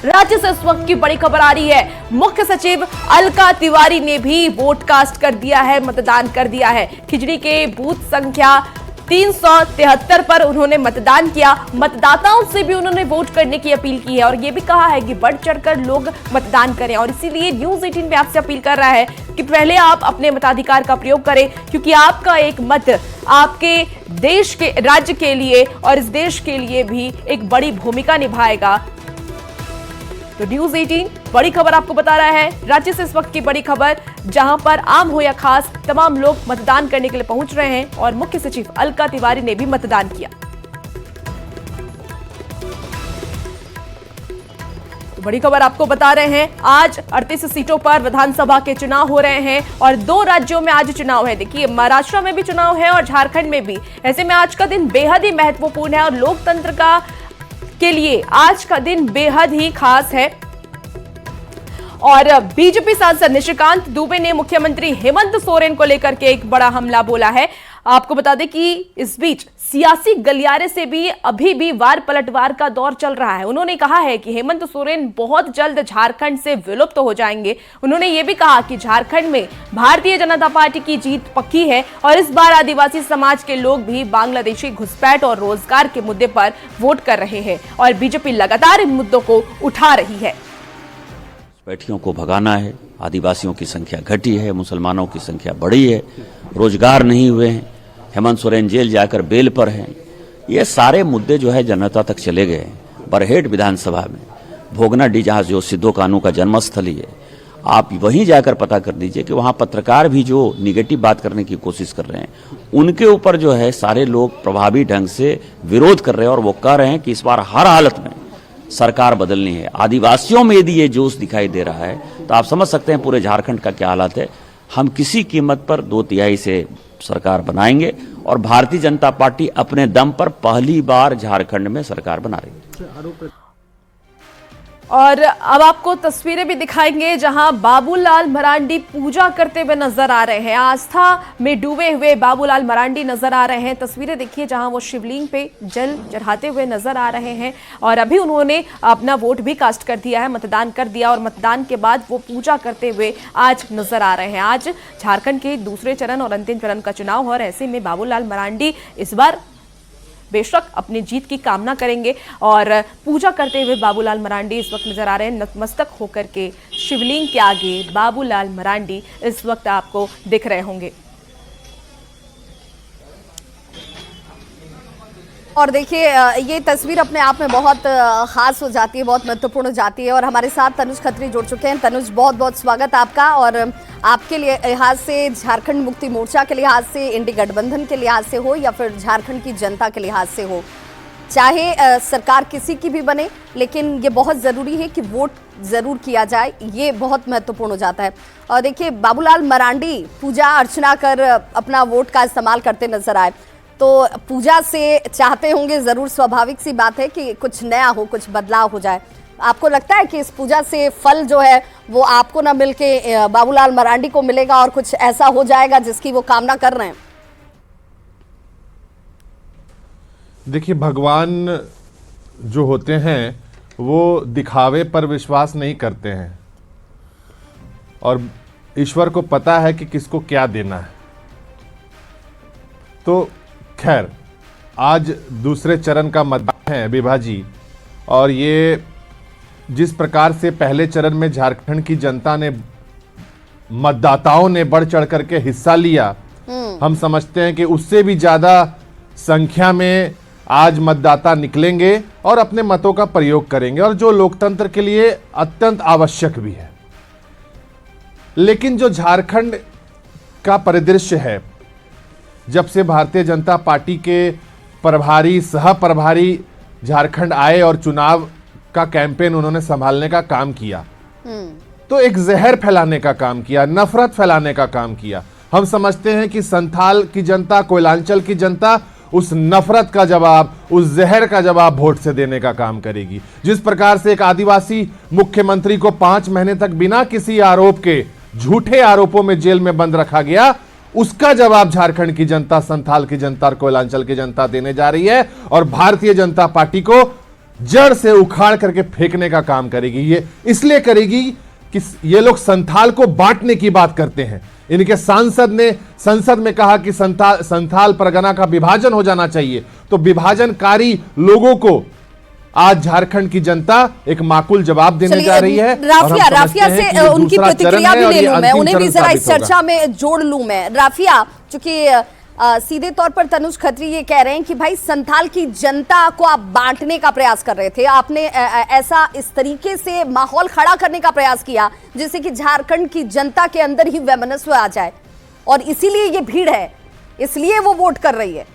राज्य से इस वक्त की बड़ी खबर आ रही है। मुख्य सचिव अलका तिवारी ने भी वोट कास्ट कर दिया है, मतदान कर दिया है। खिजड़ी के बूथ संख्या 373 पर उन्होंने मतदान किया। मतदाताओं से भी उन्होंने वोट करने की अपील की है और यह भी कहा है कि बढ़ चढ़कर लोग मतदान करें। और इसीलिए न्यूज 18 पे आपसे अपील कर रहा है कि पहले आप अपने मताधिकार का प्रयोग करें, क्योंकि आपका एक मत आपके देश के, राज्य के लिए और इस देश के लिए भी एक बड़ी भूमिका निभाएगा। तो न्यूज 18 बड़ी खबर आपको बता रहा है। राज्य से इस वक्त की बड़ी खबर, जहां पर आम हो या खास तमाम लोग मतदान करने के लिए पहुंच रहे हैं और मुख्य सचिव अलका तिवारी ने भी मतदान किया। तो बड़ी खबर आपको बता रहे हैं, आज 38 सीटों पर विधानसभा के चुनाव हो रहे हैं और 2 राज्यों में आज चुनाव है। देखिए, महाराष्ट्र में भी चुनाव है और झारखंड में भी। ऐसे में आज का दिन बेहद ही महत्वपूर्ण है और लोकतंत्र के लिए आज का दिन बेहद ही खास है। और बीजेपी सांसद निशिकांत दुबे ने मुख्यमंत्री हेमंत सोरेन को लेकर के एक बड़ा हमला बोला है। आपको बता दें कि इस बीच सियासी गलियारे से भी अभी भी वार पलटवार का दौर चल रहा है। उन्होंने कहा है कि हेमंत सोरेन बहुत जल्द झारखंड से विलुप्त हो जाएंगे। उन्होंने ये भी कहा कि झारखंड में भारतीय जनता पार्टी की जीत पक्की है और इस बार आदिवासी समाज के लोग भी बांग्लादेशी घुसपैठ और रोजगार के मुद्दे पर वोट कर रहे हैं और बीजेपी लगातार इन मुद्दों को उठा रही है। घुसपैठियों को भगाना है, आदिवासियों की संख्या घटी है, मुसलमानों की संख्या बढ़ी है, रोजगार नहीं हुए हैं, हेमंत सोरेन जेल जाकर बेल पर हैं। ये सारे मुद्दे जो है जनता तक चले गए हैं। बरहेट विधानसभा में भोगनाडीह, जहाँ जो सिद्धो कानू का जन्मस्थली है, आप वहीं जाकर पता कर दीजिए कि वहाँ पत्रकार भी जो निगेटिव बात करने की कोशिश कर रहे हैं, उनके ऊपर जो है सारे लोग प्रभावी ढंग से विरोध कर रहे हैं और वो कह रहे हैं कि इस बार हर हालत में सरकार बदलनी है। आदिवासियों में यदि ये जोश दिखाई दे रहा है तो आप समझ सकते हैं पूरे झारखंड का क्या हालत है। हम किसी कीमत पर 2/3 से सरकार बनाएंगे और भारतीय जनता पार्टी अपने दम पर पहली बार झारखंड में सरकार बना रही है। और अब आपको तस्वीरें भी दिखाएंगे जहां बाबूलाल मरांडी पूजा करते हुए नजर आ रहे हैं। आस्था में डूबे हुए बाबूलाल मरांडी नजर आ रहे हैं। तस्वीरें देखिए जहां वो शिवलिंग पे जल चढ़ाते हुए नजर आ रहे हैं और अभी उन्होंने अपना वोट भी कास्ट कर दिया है, मतदान कर दिया और मतदान के बाद वो पूजा करते हुए आज नजर आ रहे हैं। आज झारखंड के दूसरे चरण और अंतिम चरण का चुनाव और ऐसे में बाबूलाल मरांडी इस बार बेशक अपनी जीत की कामना करेंगे और पूजा करते हुए बाबूलाल मरांडी इस वक्त नजर आ रहे हैं। नतमस्तक होकर के शिवलिंग के आगे बाबूलाल मरांडी इस वक्त आपको दिख रहे होंगे। और देखिए, ये तस्वीर अपने आप में बहुत खास हो जाती है, बहुत महत्वपूर्ण हो जाती है। और हमारे साथ तनुज खत्री जुड़ चुके हैं। तनुज, बहुत बहुत स्वागत आपका। और आपके लिहाज से, झारखंड मुक्ति मोर्चा के लिहाज से, इंडी गठबंधन के लिहाज से हो या फिर झारखंड की जनता के लिहाज से हो, चाहे सरकार किसी की भी बने, लेकिन ये बहुत ज़रूरी है कि वोट ज़रूर किया जाए, ये बहुत महत्वपूर्ण हो जाता है। और देखिए, बाबूलाल मरांडी पूजा अर्चना कर अपना वोट का इस्तेमाल करते नजर आए, तो पूजा से चाहते होंगे, ज़रूर स्वाभाविक सी बात है कि कुछ नया हो, कुछ बदलाव हो जाए। आपको लगता है कि इस पूजा से फल जो है वो आपको ना मिलके बाबूलाल मरांडी को मिलेगा और कुछ ऐसा हो जाएगा जिसकी वो कामना कर रहे हैं? देखिए, भगवान जो होते हैं वो दिखावे पर विश्वास नहीं करते हैं और ईश्वर को पता है कि किसको क्या देना है। तो खैर, आज दूसरे चरण का मतदान है विभाजी, और ये जिस प्रकार से पहले चरण में झारखंड की जनता ने, मतदाताओं ने बढ़ चढ़ करके हिस्सा लिया, हम समझते हैं कि उससे भी ज्यादा संख्या में आज मतदाता निकलेंगे और अपने मतों का प्रयोग करेंगे, और जो लोकतंत्र के लिए अत्यंत आवश्यक भी है। लेकिन जो झारखंड का परिदृश्य है, जब से भारतीय जनता पार्टी के प्रभारी, सह प्रभारी झारखंड आए और चुनाव का कैंपेन उन्होंने संभालने का काम किया, तो एक जहर फैलाने का काम किया, नफरत फैलाने का काम किया। हम समझते हैं कि संथाल की जनता, कोयलांचल की जनता उस नफरत का जवाब, उस जहर का जवाब वोट से देने का काम करेगी। जिस प्रकार से एक आदिवासी मुख्यमंत्री को 5 महीने तक बिना किसी आरोप के, झूठे आरोपों में जेल में बंद रखा गया, उसका जवाब झारखंड की जनता, संथाल की जनता और कोयलांचल की जनता देने जा रही है। और भारतीय जनता पार्टी को जड़ से उखाड़ करके फेंकने का काम करेगी। ये इसलिए करेगी कि ये लोग संथाल को बांटने की बात करते हैं। इनके सांसद ने संसद में कहा कि संथाल परगना का विभाजन हो जाना चाहिए। तो विभाजनकारी लोगों को आज झारखंड की जनता एक माकूल जवाब देने जा रही है। राफिया से उनकी प्रतिक्रिया भी ले लूं मैं, उन्हें भी जरा इस चर्चा में जोड़ लूं मैं। राफिया, चूंकि सीधे तौर पर तनुज खत्री ये कह रहे हैं कि भाई संथाल की जनता को आप बांटने का प्रयास कर रहे थे, आपने ऐसा इस तरीके से माहौल खड़ा करने का प्रयास किया जिससे कि झारखंड की जनता के अंदर ही वैमनस्य आ जाए, और इसीलिए ये भीड़ है, इसलिए वो वोट कर रही है।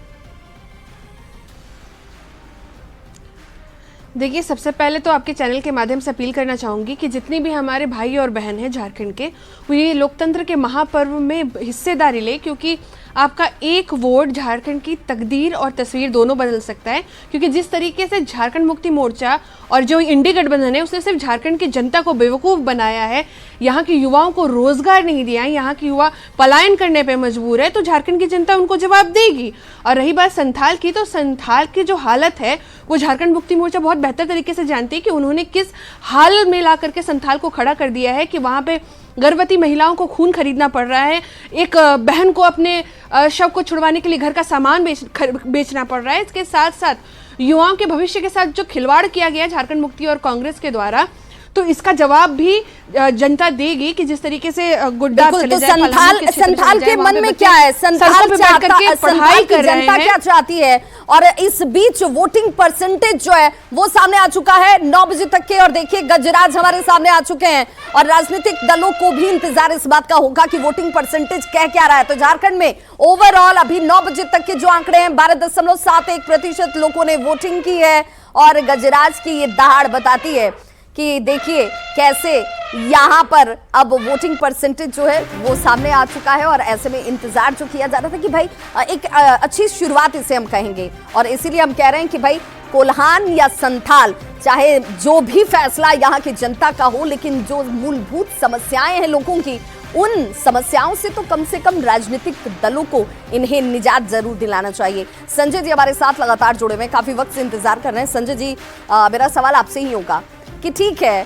देखिए, सबसे पहले तो आपके चैनल के माध्यम से अपील करना चाहूँगी कि जितने भी हमारे भाई और बहन हैं झारखंड के, वो ये लोकतंत्र के महापर्व में हिस्सेदारी ले, क्योंकि आपका एक वोट झारखंड की तकदीर और तस्वीर दोनों बदल सकता है। क्योंकि जिस तरीके से झारखंड मुक्ति मोर्चा और जो इंडी गठबंधन है उसने सिर्फ झारखंड की जनता को बेवकूफ़ बनाया है, यहाँ के युवाओं को रोजगार नहीं दिया है, यहाँ के युवा पलायन करने पे मजबूर है, तो झारखंड की जनता उनको जवाब देगी। और रही बात संथाल की, तो संथाल की जो हालत है वो झारखंड मुक्ति मोर्चा बहुत बेहतर तरीके से जानती है कि उन्होंने किस हाल में ला करके संथाल को खड़ा कर दिया है कि वहाँ पे गर्भवती महिलाओं को खून खरीदना पड़ रहा है, एक बहन को अपने शव को छुड़वाने के लिए घर का सामान बेचना पड़ रहा है। इसके साथ साथ युवाओं के भविष्य के साथ जो खिलवाड़ किया गया झारखंड मुक्ति और कांग्रेस के द्वारा, तो इसका जवाब भी जनता देगी कि जिस तरीके से गुड्डा चले तो जाए, संथाल के मन में क्या है, संथाल पढ़ाई कर रहे जनता हैं, क्या चाहती है? और इस बीच वोटिंग परसेंटेज जो है वो सामने आ चुका है 9 बजे तक के, और देखिए गजराज हमारे सामने आ चुके हैं, और राजनीतिक दलों को भी इंतजार इस बात का होगा कि वोटिंग परसेंटेज कह क्या रहा है। तो झारखंड में ओवरऑल अभी 9 बजे तक के जो आंकड़े हैं 12.71% लोगों ने वोटिंग की है, और गजराज की ये दहाड़ बताती है कि देखिए कैसे यहाँ पर अब वोटिंग परसेंटेज जो है वो सामने आ चुका है। और ऐसे में इंतजार जो किया जा रहा था कि भाई एक अच्छी शुरुआत इसे हम कहेंगे, और इसीलिए हम कह रहे हैं कि भाई कोल्हान या संथाल, चाहे जो भी फैसला यहाँ की जनता का हो, लेकिन जो मूलभूत समस्याएं हैं लोगों की, उन समस्याओं से तो कम से कम राजनीतिक दलों को इन्हें निजात जरूर दिलाना चाहिए। संजय जी हमारे साथ लगातार जुड़े हुए, काफी वक्त से इंतजार कर रहे हैं। संजय जी, मेरा सवाल आपसे ही होगा कि ठीक है,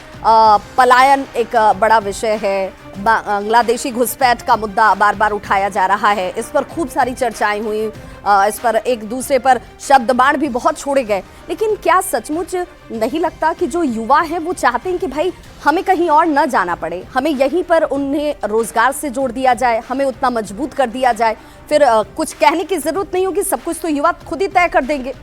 पलायन एक बड़ा विषय है, बांग्लादेशी घुसपैठ का मुद्दा बार बार उठाया जा रहा है, इस पर खूब सारी चर्चाएं हुई, इस पर एक दूसरे पर शब्द बाण भी बहुत छोड़े गए, लेकिन क्या सचमुच नहीं लगता कि जो युवा हैं वो चाहते हैं कि भाई हमें कहीं और न जाना पड़े, हमें यहीं पर उन्हें रोजगार से जोड़ दिया जाए, हमें उतना मजबूत कर दिया जाए, फिर कुछ कहने की जरूरत नहीं होगी, सब कुछ तो युवा खुद ही तय कर देंगे।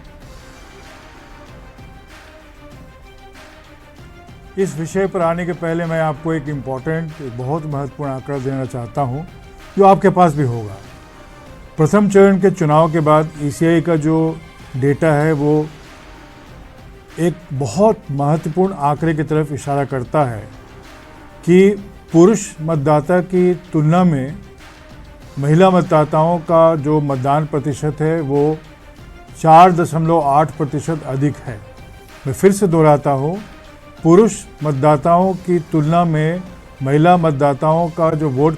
इस विषय पर आने के पहले मैं आपको एक बहुत महत्वपूर्ण आंकड़ा देना चाहता हूं, जो आपके पास भी होगा। प्रथम चरण के चुनाव के बाद ईसीआई का जो डेटा है वो एक बहुत महत्वपूर्ण आंकड़े की तरफ इशारा करता है कि पुरुष मतदाता की तुलना में महिला मतदाताओं का जो मतदान प्रतिशत है वो 4.8% अधिक है। मैं फिर से दोहराता हूँ, पुरुष मतदाताओं की तुलना में महिला मतदाताओं का जो वोट